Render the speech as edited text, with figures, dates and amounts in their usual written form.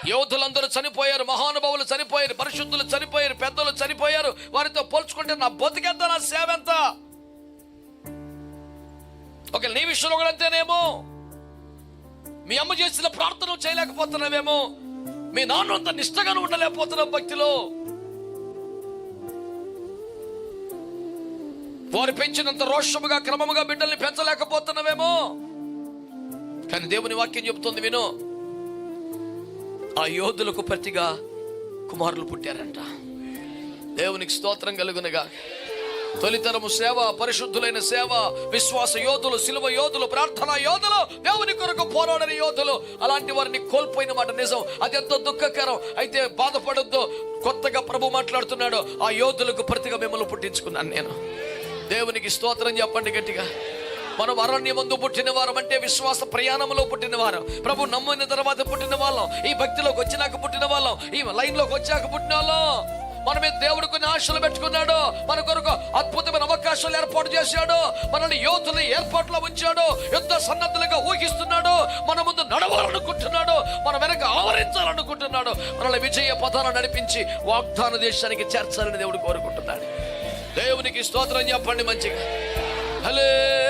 యోధులందరూ చనిపోయారు, మహానుభావులు చనిపోయారు, పరిశుద్ధులు చనిపోయారు, పెద్దలు చనిపోయారు. వారితో పోల్చుకుంటే నా బతుకెంత, నా సేవ ఎంత? ఒక నీ విషయంలో కూడా అంతేనేమో. మీ అమ్మ చేసిన ప్రార్థన చేయలేకపోతున్నావేమో, మీ నాన్న అంత నిష్టగాను ఉండలేకపోతున్నావు భక్తిలో. వారు పెంచినంత రోషముగా క్రమముగా బిడ్డల్ని పెంచలేకపోతున్నావేమో. కానీ దేవుని వాక్యం చెబుతుంది, విను, ఆ యోధులకు ప్రతిగా కుమారులు పుట్టారంట. దేవునికి స్తోత్రం కలుగునుగా. తొలితరము సేవ, పరిశుద్ధులైన సేవ, విశ్వాస యోధులు, సిలువ యోధులు, ప్రార్థనా యోధులు, దేవుని కొరకు పోరాడని యోధులు, అలాంటి వారిని కోల్పోయిన మాట నిజం. అది ఎంతో దుఃఖకరం. అయితే బాధపడొద్దు. కొత్తగా ప్రభు మాట్లాడుతున్నాడు, ఆ యోధులకు ప్రతిగా మిమ్మల్ని పుట్టించుకున్నాను నేను. దేవునికి స్తోత్రం చెప్పండి గట్టిగా. మనం అరణ్యమందు పుట్టిన వారం అంటే విశ్వాస ప్రయాణంలో పుట్టిన వారం. ప్రభు నమ్మిన తర్వాత పుట్టిన వాళ్ళం, ఈ భక్తిలోకి వచ్చినాక పుట్టిన వాళ్ళం, ఈ లైన్లోకి వచ్చాక పుట్టిన వాళ్ళం. మన మీద దేవుడు కొన్ని ఆశలు పెట్టుకున్నాడు, మన కొరకు అద్భుతమైన అవకాశాలు ఏర్పాటు చేశాడు, మనల్ని యోధులు ఏర్పాట్లో ఉంచాడు, యుద్ధ సన్నద్ధులుగా ఊహిస్తున్నాడు, మన ముందు నడవాలనుకుంటున్నాడు, మన వెనక ఆవరించాలనుకుంటున్నాడు, మనల్ని విజయ పథాన్ని నడిపించి వాగ్దాన దేశానికి చేర్చాలని దేవుడు కోరుకుంటున్నాడు. దేవునికి స్తోత్రం చెప్పండి మంచిగా. హల్లెలూయా.